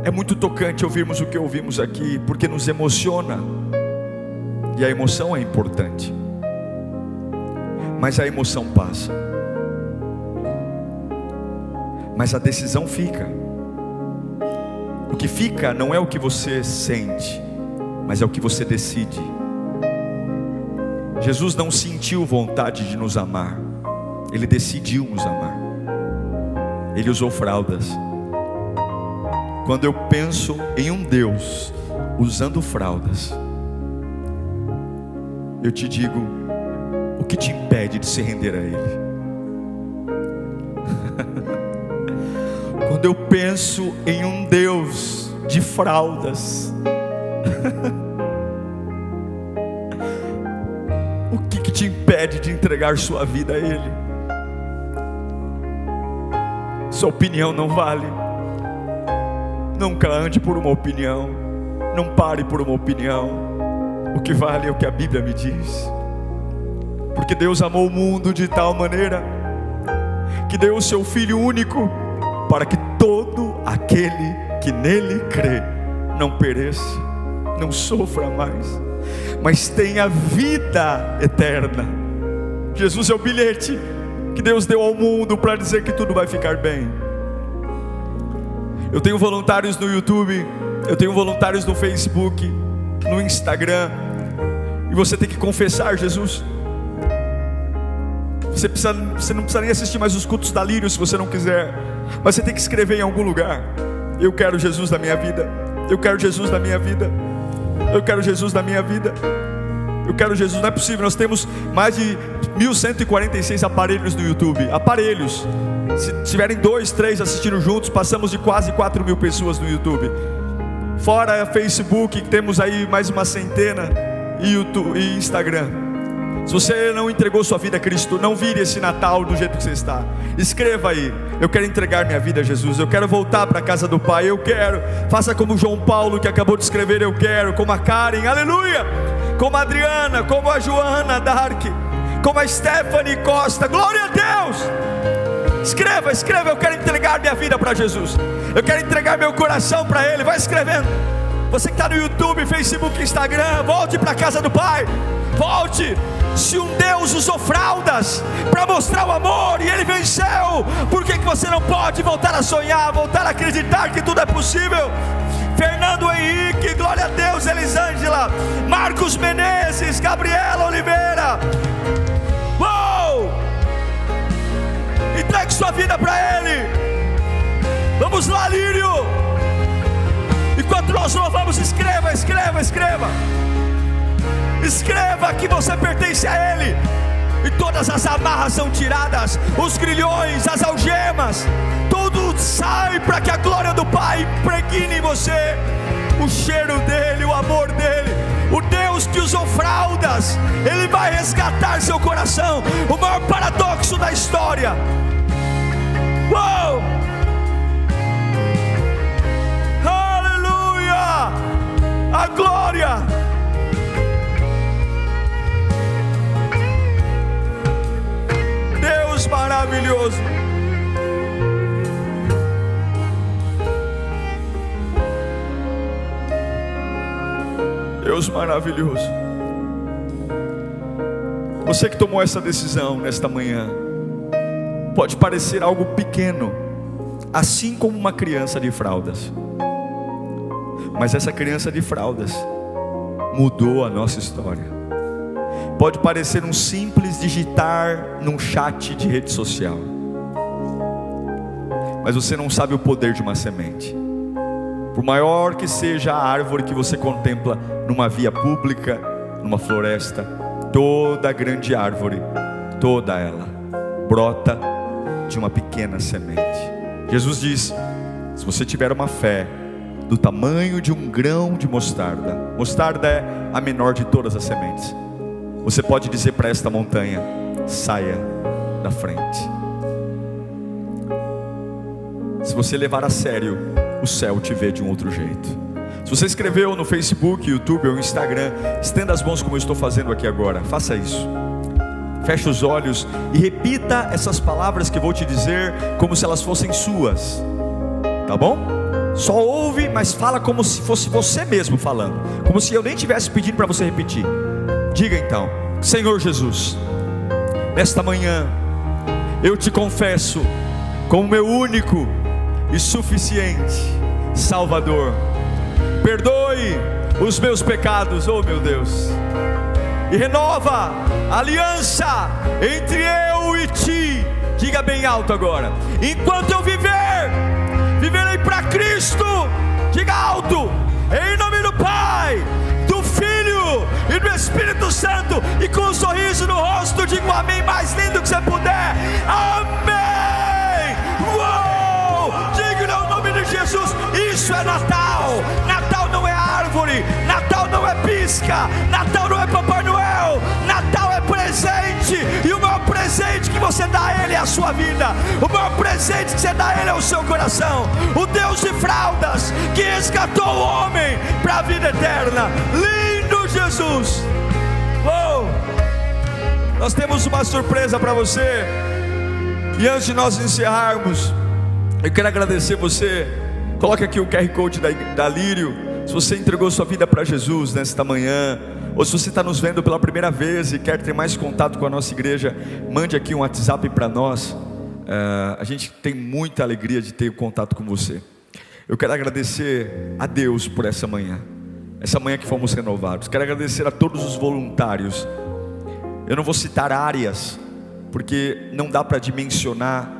É muito tocante ouvirmos o que ouvimos aqui, porque nos emociona, e a emoção é importante, mas a emoção passa, mas a decisão fica. O que fica não é o que você sente, mas é o que você decide. Jesus não sentiu vontade de nos amar, Ele decidiu nos amar. Ele usou fraldas. Quando eu penso em um Deus usando fraldas, eu te digo: o que te impede de se render a Ele? Quando eu penso em um Deus de fraldas, o que te impede de entregar sua vida a Ele? Sua opinião não vale. Nunca ande por uma opinião, não pare por uma opinião. O que vale é o que a Bíblia me diz. Porque Deus amou o mundo de tal maneira que deu o seu Filho único, para que todo aquele que nele crê não pereça, não sofra mais, mas tenha vida eterna. Jesus é o bilhete que Deus deu ao mundo para dizer que tudo vai ficar bem. Eu tenho voluntários no YouTube, eu tenho voluntários no Facebook, no Instagram, e você tem que confessar Jesus. Você não precisa nem assistir mais os cultos da Lírio se você não quiser, mas você tem que escrever em algum lugar: eu quero Jesus na minha vida, eu quero Jesus na minha vida, eu quero Jesus na minha vida, eu quero Jesus. Não é possível, nós temos mais de 1146 aparelhos no YouTube. Aparelhos, se tiverem 2, 3 assistindo juntos, passamos de quase 4.000 pessoas no YouTube. Fora Facebook, temos aí mais uma centena, e YouTube e Instagram. Se você não entregou sua vida a Cristo, não vire esse Natal do jeito que você está. Escreva aí: eu quero entregar minha vida a Jesus, eu quero voltar para a casa do Pai, eu quero. Faça como João Paulo, que acabou de escrever: eu quero. Como a Karen, aleluia. Como a Adriana, como a Joana Dark, como a Stephanie Costa, glória a Deus. Escreva, escreva: eu quero entregar minha vida para Jesus, eu quero entregar meu coração para Ele. Vai escrevendo. Você que está no YouTube, Facebook, Instagram, volte para a casa do Pai. Volte. Se um Deus usou fraldas para mostrar o amor e Ele venceu, por que você não pode voltar a sonhar, voltar a acreditar que tudo é possível? Fernando Henrique, glória a Deus. Elisângela, Oliveira, Marcos Menezes, Gabriela Oliveira. Uou! Entregue sua vida para Ele. Vamos lá, Lírio. Enquanto nós louvamos, escreva, escreva, escreva. Escreva que você pertence a Ele. E todas as amarras são tiradas, os grilhões, as algemas, tudo sai para que a glória do Pai impregne em você. O cheiro dEle, o amor dEle. O Deus que usou fraldas, Ele vai resgatar seu coração. O maior paradoxo da história. Uou! Aleluia! A glória! Deus maravilhoso! Deus maravilhoso! Você que tomou essa decisão nesta manhã, pode parecer algo pequeno, assim como uma criança de fraldas, mas essa criança de fraldas mudou a nossa história. Pode parecer um simples digitar num chat de rede social, mas você não sabe o poder de uma semente. Por maior que seja a árvore que você contempla numa via pública, numa floresta, toda grande árvore, toda ela brota de uma pequena semente. Jesus diz: se você tiver uma fé do tamanho de um grão de mostarda, mostarda é a menor de todas as sementes, você pode dizer para esta montanha: saia da frente. Se você levar a sério, o céu te vê de um outro jeito. Se você escreveu no Facebook, YouTube ou Instagram, estenda as mãos como eu estou fazendo aqui agora. Faça isso. Feche os olhos e repita essas palavras que eu vou te dizer como se elas fossem suas. Tá bom? Só ouve, mas fala como se fosse você mesmo falando, como se eu nem tivesse pedindo para você repetir. Diga então: Senhor Jesus, nesta manhã eu te confesso como meu único e suficiente Salvador. Perdoe os meus pecados, oh meu Deus, e renova a aliança entre eu e ti. Diga bem alto agora: enquanto eu viver, viverei para Cristo. Diga alto: em nome do Pai, do Filho e do Espírito Santo. E com um sorriso no rosto, digo amém mais lindo que você puder. Amém. Uou! Diga no nome de Jesus. Isso é Natal. Natal não é árvore, Natal não é pisca, Natal não é Papai Noel, Natal é presente. E o maior presente que você dá a Ele é a sua vida. O maior presente que você dá a Ele é o seu coração. O Deus de fraldas que resgatou o homem para a vida eterna. Lindo Jesus. Oh, nós temos uma surpresa para você. E antes de nós encerrarmos, eu quero agradecer você. Coloque aqui o QR Code da Lírio. Se você entregou sua vida para Jesus nesta manhã, ou se você está nos vendo pela primeira vez e quer ter mais contato com a nossa igreja, mande aqui um WhatsApp para nós. A gente tem muita alegria de ter contato com você. Eu quero agradecer a Deus por essa manhã que fomos renovados. Quero agradecer a todos os voluntários. Eu não vou citar áreas, porque não dá para dimensionar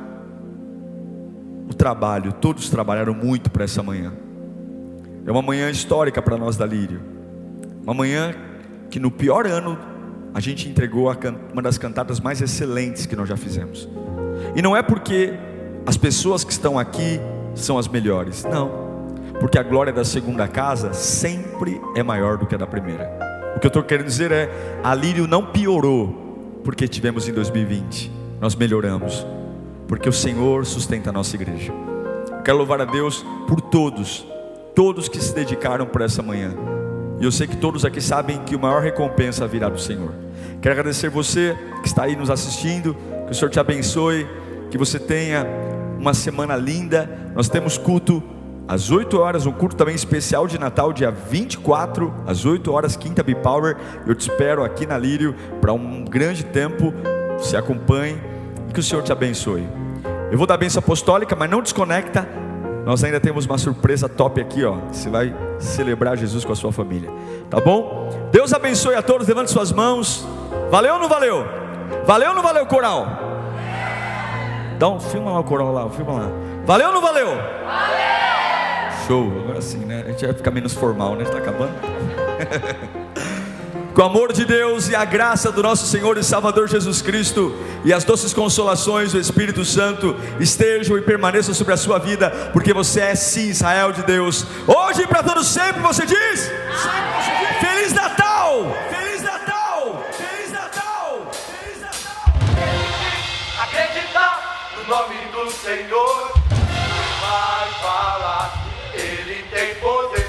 o trabalho. Todos trabalharam muito para essa manhã. É uma manhã histórica para nós da Lírio. Uma manhã que no pior ano a gente entregou uma das cantatas mais excelentes que nós já fizemos. E não é porque as pessoas que estão aqui são as melhores, não, porque a glória da segunda casa sempre é maior do que a da primeira. O que eu estou querendo dizer é: a Lírio não piorou porque tivemos em 2020, nós melhoramos, porque o Senhor sustenta a nossa igreja. Eu quero louvar a Deus por todos que se dedicaram por essa manhã. E eu sei que todos aqui sabem que a maior recompensa virá do Senhor. Quero agradecer você que está aí nos assistindo. Que o Senhor te abençoe, que você tenha uma semana linda. Nós temos culto às 8 horas, um culto também especial de Natal, dia 24, às 8 horas, quinta B-Power. Eu te espero aqui na Lírio para um grande tempo. Se acompanhe e que o Senhor te abençoe. Eu vou dar a bênção apostólica, mas não desconecta. Nós ainda temos uma surpresa top aqui, ó. Você vai celebrar Jesus com a sua família, tá bom? Deus abençoe a todos, levante suas mãos. Valeu ou não valeu? Valeu ou não valeu, coral? Então, filma lá o coral lá, filma lá. Valeu ou não valeu? Valeu! Show, agora sim, né? A gente vai ficar menos formal, né? Está acabando. Com o amor de Deus e a graça do nosso Senhor e Salvador Jesus Cristo e as doces consolações do Espírito Santo estejam e permaneçam sobre a sua vida, porque você é sim Israel de Deus, hoje e para todos sempre. Você diz? Feliz Natal! Feliz Natal! Feliz Natal! Feliz Natal! Acreditar no nome do Senhor, vai falar, Ele tem poder.